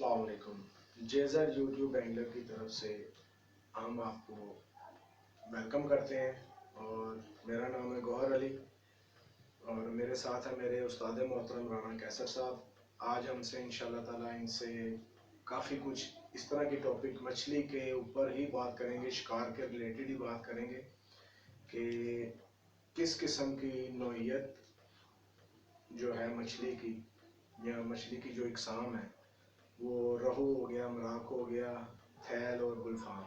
अस्सलाम वालेकुम। जेज़र YouTube angler की तरफ से हम आपको वेलकम करते हैं और मेरा नाम है गौहर अली और मेरे साथ है मेरे उस्ताद मोहतरम राना कैसर साहब। आज हमसे इंशाल्लाह ताला इनसे काफ़ी कुछ इस तरह की टॉपिक मछली के ऊपर ही बात करेंगे, शिकार के रिलेटेड ही बात करेंगे कि किस किस्म की नौइयत जो है मछली की या मछली की जो इकसाम है वो रहू हो गया, मराक हो गया, थैल और गुलफाम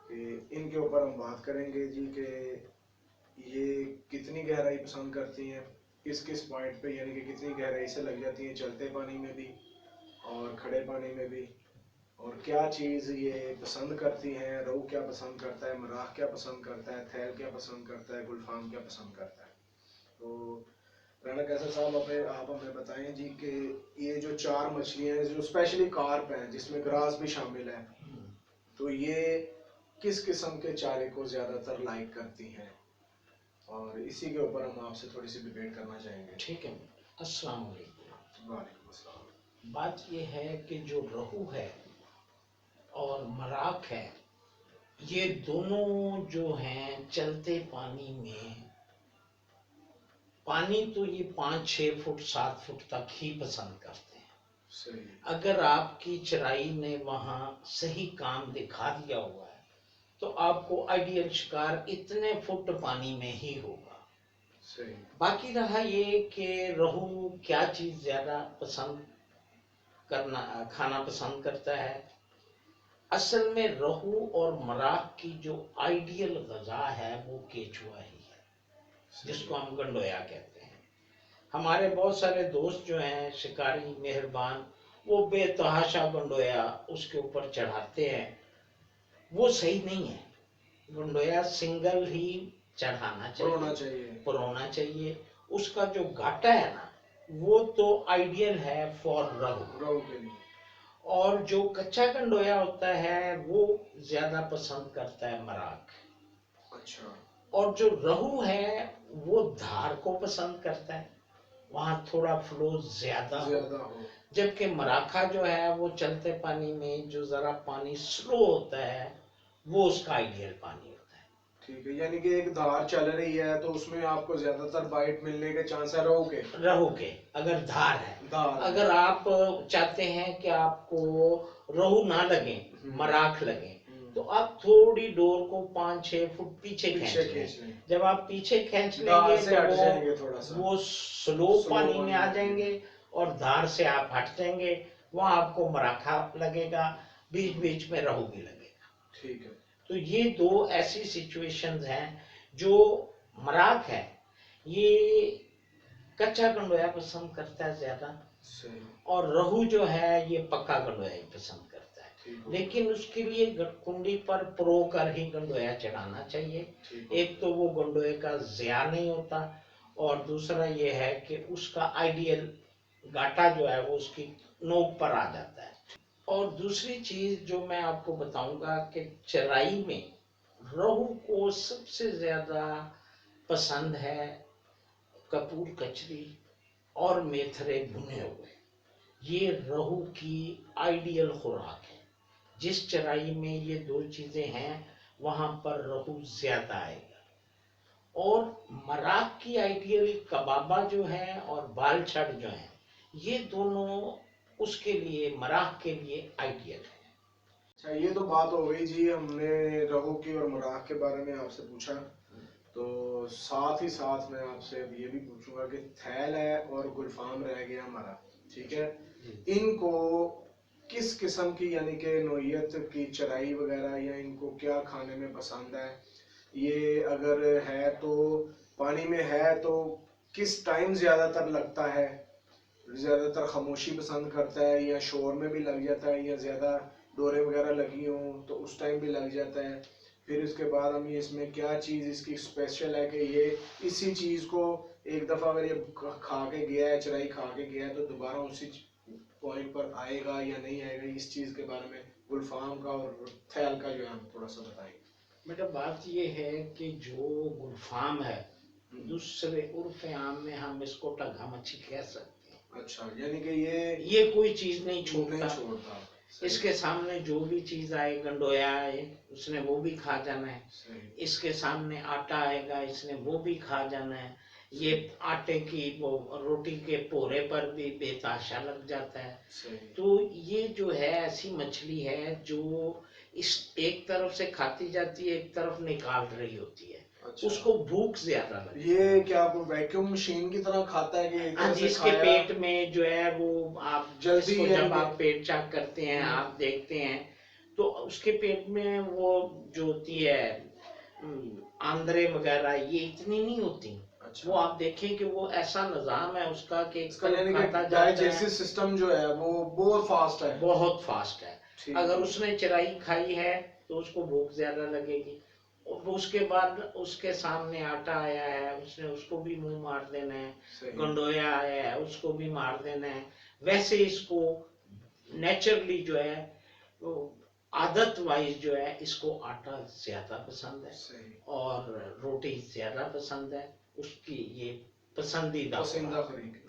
कि इनके ऊपर हम बात करेंगे जी कि ये कितनी गहराई पसंद करती हैं, किस किस पॉइंट पे, यानी कि कितनी गहराई से लग जाती हैं चलते पानी में भी और खड़े पानी में भी, और क्या चीज़ ये पसंद करती हैं। रहू क्या पसंद करता है, मराक क्या पसंद करता है, थैल क्या पसंद करता है, गुलफाम क्या पसंद करता है। तो राना कैसर साहब आप हमें बताएं जी कि ये जो चार मछलियां हैं जो स्पेशली कार्प हैं जिसमें ग्रास भी शामिल है, तो ये किस किस्म के चारे को ज़्यादातर लाइक करती हैं, और इसी के ऊपर हम आपसे थोड़ी सी डिबेट करना चाहेंगे। ठीक है। अस्सलाम वालेकुम। वालेकुम अस्सलाम। बात यह है कि जो रहू है और मराक है, ये दोनों जो हैं चलते पानी में, पानी तो ये 5-6 फुट 7 फुट तक ही पसंद करते हैं। सही। अगर आपकी चराई ने वहाँ सही काम दिखा दिया हुआ है तो आपको आइडियल शिकार इतने फुट पानी में ही होगा। सही। बाकी रहा ये कि रहू क्या चीज़ ज़्यादा पसंद करना खाना पसंद करता है। असल में रहू और मराक की जो आइडियल गज़ा है वो केचुआ ही है, जिसको हम गंडोया कहते हैं। हमारे बहुत सारे दोस्त जो हैं शिकारी मेहरबान, वो बेतहाशा गंडोया उसके ऊपर चढ़ाते हैं, वो सही नहीं है। गंडोया सिंगल ही चढ़ाना चाहिए, परोना चाहिए। उसका जो घाटा है ना, वो तो आइडियल है फॉर रहू के लिए। और जो कच्चा गंडोया होता है वो ज्यादा पसंद करता है मराक। अच्छा। और जो रहू है वो धार को पसंद करता है, वहाँ थोड़ा फ्लो ज्यादा हो। जबकि मराखा जो है वो चलते पानी में जो जरा पानी स्लो होता है वो उसका आइडियल पानी होता है। ठीक है, यानी कि एक धार चल रही है तो उसमें आपको ज्यादातर बाइट मिलने के चांस है रहू के अगर धार है। धार। अगर आप चाहते हैं कि आपको रहू ना लगे, मराख लगे, तो आप थोड़ी डोर को 5-6 फुट पीछे खींच लें। जब आप पीछे खींच लेंगे तो वो स्लो पानी में आ जाएंगे और धार से आप हट जाएंगे, वहां आपको मराखा लगेगा, बीच बीच में रहू भी लगेगा। ठीक है। तो ये दो ऐसी सिचुएशंस हैं। जो मराक है ये कच्चा गंडोया पसंद करता है ज्यादा, और रहू जो है ये पक्का गंडोया ही पसंद करता है। लेकिन उसके लिए कुंडी पर प्रो कर ही गंडोया चढ़ाना चाहिए। एक तो वो गंडोए का ज़िया नहीं होता, और दूसरा ये है कि उसका आइडियल गाटा जो है वो उसकी नोक पर आ जाता है। और दूसरी चीज जो मैं आपको बताऊंगा कि चराई में रहू को सबसे ज्यादा पसंद है कपूर कचरी और मेथरे भुने हुए। ये रहू की आइडियल खुराक है। जिस चराई में ये दो चीजें हैं वहां पर रहू ज्यादा आएगा। और मराक की आइडियल कबाबा जो है और बाल छड़ जो है, ये दोनों उसके लिए, मराक के लिए आइडियल है। अच्छा, ये तो बात हो गई जी, हमने रहू की और मराक के बारे में आपसे पूछा, तो साथ ही साथ मैं आपसे अब ये भी पूछूंगा कि थैल है और गुलफाम रह गया हमारा, ठीक है, इनको किस किस्म की यानी कि नोयत की चराई वगैरह या इनको क्या खाने में पसंद है, ये अगर है तो पानी में है तो किस टाइम ज़्यादातर लगता है, ज़्यादातर खामोशी पसंद करता है या शोर में भी लग जाता है, या ज़्यादा डोरे वगैरह लगी हों तो उस टाइम भी लग जाता है। फिर उसके बाद हम ये इसमें क्या चीज़ इसकी स्पेशल है कि ये इसी चीज़ को एक दफ़ा अगर ये खा के गया है, चराई खा के गया है, तो दोबारा उसी पॉइंट पर आएगा या नहीं आएगा, इस चीज़ के बारे में गुलफाम का और थैल का जो है हम थोड़ा सा बताएंगे। बेटा बात ये है कि जो गुलफाम है, दूसरे उर्फ आम में हम इसको टघा मच्छी कह सकते हैं, अच्छा, यानी कि ये कोई चीज नहीं नहीं छोड़ता। छोड़ता। सही। इसके सामने जो भी चीज आए, गंडोया आए, उसने वो भी खा जाना है। सही। इसके सामने आटा आएगा, इसने वो भी खा जाना है। ये आटे की वो रोटी के पोरे पर भी बेताशा लग जाता है। सही। तो ये जो है ऐसी मछली है जो इस एक तरफ से खाती जाती है, एक तरफ निकाल रही होती है। अच्छा। उसको भूख ज्यादा लगती है। ये क्या आपको वैक्यूम मशीन की तरह खाता है कि एक हाँ तरह जी, से इसके खाया पेट में जो है वो आप जल्दी इसको यानी जब कि आप पेट चेक करते हैं, आप देखते हैं तो उसके पेट में वो जो होती है आंद्रे वगैरह, ये इतनी नहीं होती। अच्छा। वो आप देखें कि वो ऐसा निजाम है उसका कि एक इसका तरफ यानी कि खाता जाता है, डाइजेस्टिव सिस्टम जो है वो बहुत फास्ट है। बहुत फास्ट है। ठीक अगर है। उसने चराई खाई है तो उसको भूख ज्यादा लगेगी। और उसके बाद उसके सामने आटा आया है, उसने उसको भी मुंह मार देना है। सही। गंडोया आया है, उसको भी मार देना है। वैसे इसको नेचुरली जो है वो आदत वाइज जो है इसको आटा ज्यादा पसंद है सही। और रोटी ज्यादा पसंद है। उसकी ये पसंदीदा पसंदीदा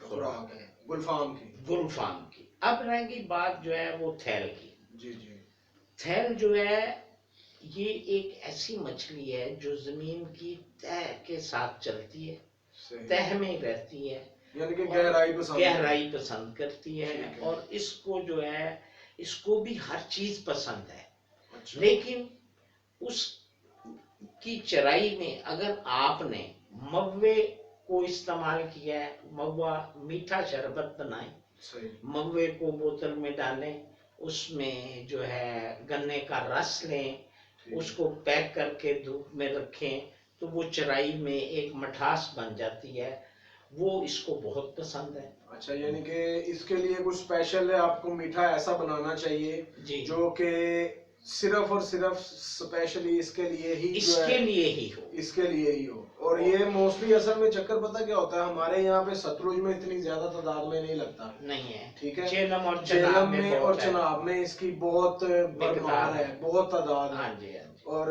खुराक है गुलफाम की। गुलफाम की। अब रहेगी बात जो है वो थैल की। जी जी। थैल जो है ये एक ऐसी मछली है जो जमीन की तह के साथ चलती है, सही। तह में रहती है, यानी कि और गहराई पसंद है। गहराई पसंद करती है। ठीक है। और इसको जो है इसको भी हर चीज पसंद है। अच्छा। लेकिन उसकी चराई में अगर आपने मव्वे को इस्तेमाल किया है, मव्वा मीठा शरबत बनाए, सही। मव्वे को बोतल में डालें, उसमें जो है गन्ने का रस लें, ठीक। उसको पैक करके धूप में रखें, तो वो चराई में एक मठास बन जाती है। वो इसको बहुत पसंद है। अच्छा, यानी कि इसके लिए कुछ स्पेशल है, आपको मीठा ऐसा बनाना चाहिए जी, जो कि सिर्फ और सिर्फ स्पेशली इसके लिए ही जो इसके है लिए ही हो। इसके लिए ही हो। और ये मोस्टली असल में चक्कर पता क्या होता है, हमारे यहाँ पे सतलुज में इतनी ज्यादा तादाद में नहीं लगता। नहीं है। ठीक है। झेलम और झेलम चनाब में बहुत और है। चनाब में इसकी बहुत भरमार है, बहुत तादाद है। हाँ जी, हाँ जी। और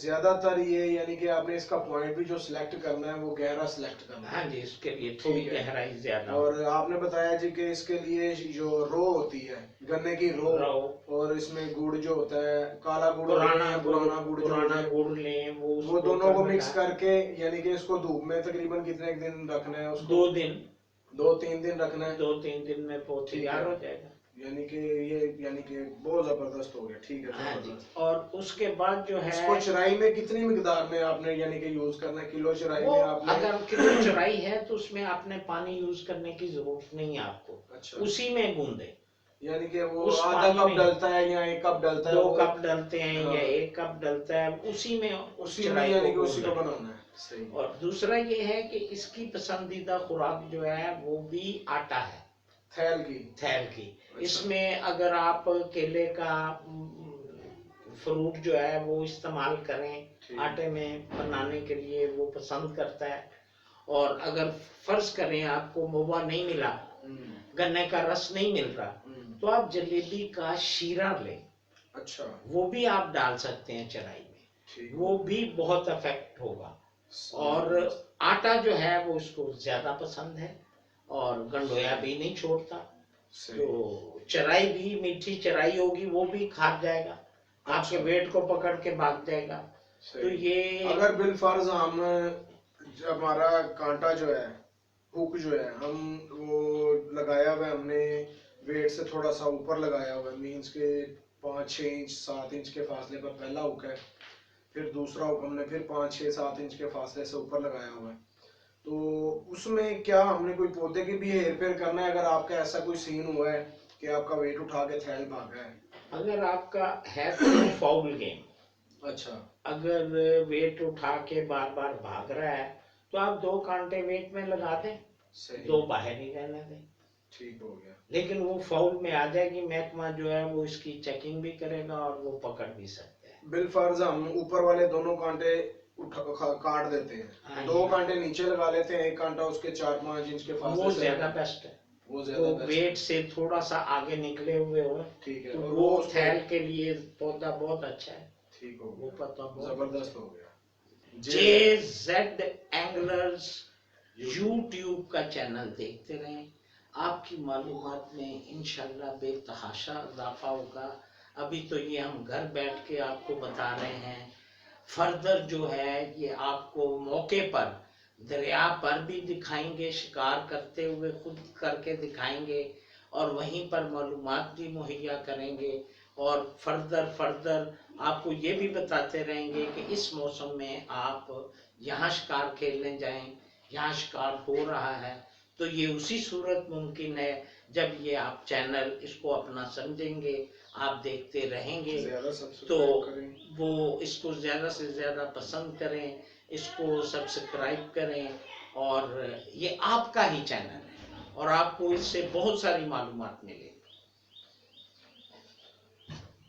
ज्यादातर ये यानी कि आपने इसका पॉइंट भी जो सिलेक्ट करना है वो गहरा सिलेक्ट करना है। हाँ जी, इसके लिए थोड़ी ठीक है। गहराई ज्यादा। और आपने बताया जी कि इसके लिए जो रो होती है, गन्ने की रो, और इसमें गुड़ जो होता है, काला गुड़ पुराना या पुराना गुड़ जो पुराना होता है, गुड़ लें, वो दोनों को मिक्स करके यानी कि इसको धूप में तकरीबन कितने दिन रखना है उसको? 2 दिन, 2-3 दिन रखना है। 2-3 दिन में वो ठीक तैयार है। हो जाएगा। यानी कि ये यानी कि बहुत जबरदस्त हो गया। ठीक है, हाँ जी। जबरदस्त। और उसके बाद जो है इसको चराई में कितनी मिकदार में आपने यानी कि यूज करना है? किलो चराई वो में आपने? अगर किलो चराई है तो उसमें आपने पानी यूज करने की जरूरत नहीं है आपको। अच्छा। उसी में गूंदे। यानी कि वो उस आधा पानी कप में डलता है या 1 कप डलता है? 2 वो कप डलते हैं हाँ। या 1 कप डलता है, उसी में उस उसी में चराई यानी को कि उसी को गूंदना है। बनाना है। सही। और दूसरा ये है कि इसकी पसंदीदा खुराक जो है वो भी आटा है, थैल की। थैल की। अच्छा। इसमें अगर आप केले का फ्रूट जो है वो इस्तेमाल करें ठीक। आटे में बनाने के लिए, वो पसंद करता है। और अगर फर्ज करें आपको महुआ नहीं मिला, गन्ने का रस नहीं मिल रहा, तो आप जलेबी का शीरा लें। अच्छा। वो भी आप डाल सकते हैं चराई में, ठीक। वो भी बहुत इफेक्ट होगा। और आटा जो है वो उसको ज्यादा पसंद है, और गंडोया भी नहीं छोड़ता। सही। तो चराई भी मीठी चराई होगी, वो भी खा जाएगा, आपके वेट को पकड़ के भाग जाएगा। तो ये अगर बिलफर्ज हम हमारा कांटा जो है, हुक जो है, हम वो लगाया हुआ है, हमने वेट से थोड़ा सा ऊपर लगाया हुआ है, मीन्स के 5-6 इंच 7 इंच के फासले पर पहला हुक है, फिर दूसरा हुक हमने फिर 5-6-7 इंच के फासले से ऊपर लगाया हुआ है, तो उसमें क्या हमने कोई पौधे की भी हेर फेर करना है? अगर आपका ऐसा कोई सीन हुआ है कि आपका वेट उठा के थैल भागा है? अगर आपका है तो फाउल गेम। अच्छा। अगर वेट उठा के बार बार भाग रहा है तो आप 2 कांटे वेट में लगा दें, सही। 2 बाहर ही रहने दें। ठीक हो गया। लेकिन वो फाउल में आ जाएगी, महकमा जो है वो इसकी चेकिंग भी करेगा और वो पकड़ भी सकते हैं। बिलफर्ज हम ऊपर वाले दोनों कांटे काट देते हैं, हाँ 2 जी। कांटे नीचे लगा लेते हैं, 1 कांटा उसके 4-5 इंच के फासले वो से ज्यादा बेस्ट है। वो वो वेट से थोड़ा सा आगे निकले हुए हो, ठीक है। तो और वो उसको- थैल के लिए पौधा बहुत अच्छा है। ठीक हो वो गया, पता बहुत जबरदस्त हो गया। JZ एंगलर्स यूट्यूब का चैनल देखते रहें, आपकी मालूमात में इंशाल्लाह बेतहाशा इजाफा होगा। अभी तो ये हम घर बैठ के आपको बता रहे हैं, फर्दर जो है ये आपको मौके पर दरिया पर भी दिखाएंगे, शिकार करते हुए खुद करके दिखाएंगे और वहीं पर मालूमात भी मुहैया करेंगे। और फर्दर फर्दर आपको ये भी बताते रहेंगे कि इस मौसम में आप यहाँ शिकार खेलने जाएं, यहाँ शिकार हो रहा है। तो ये उसी सूरत मुमकिन है जब ये आप चैनल इसको अपना समझेंगे, आप देखते रहेंगे। ज़्यादा तो सब्सक्राइब करें। वो इसको ज़्यादा से ज़्यादा पसंद करें, इसको सब्सक्राइब करें। और ये आपका ही चैनल है और आपको इससे बहुत सारी मालूमात मिलेगी।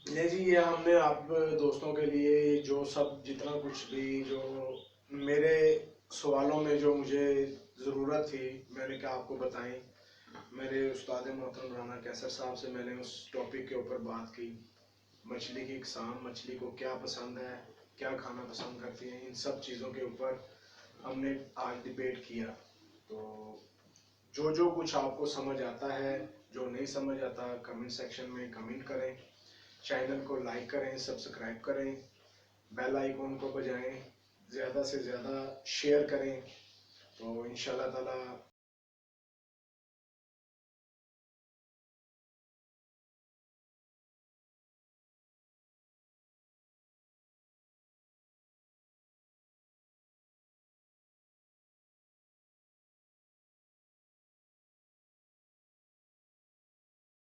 नहीं जी, ये हमने आप दोस्तों के लिए जो सब जितना कुछ भी जो मेरे सवालों में जो मुझे ज़रूरत थी, मैंने क्या आपको बताई। मेरे उस्ताद मोहतरम राना कैसर साहब से मैंने उस टॉपिक के ऊपर बात की, मछली की इकसाम, मछली को क्या पसंद है, क्या खाना पसंद करती है, इन सब चीज़ों के ऊपर हमने आज डिबेट किया। तो जो कुछ आपको समझ आता है, जो नहीं समझ आता, कमेंट सेक्शन में कमेंट करें, चैनल को लाइक करें, सब्सक्राइब करें, बेल आइकॉन को बजाएं, ज़्यादा से ज़्यादा शेयर करें। तो इंशाल्लाह ताला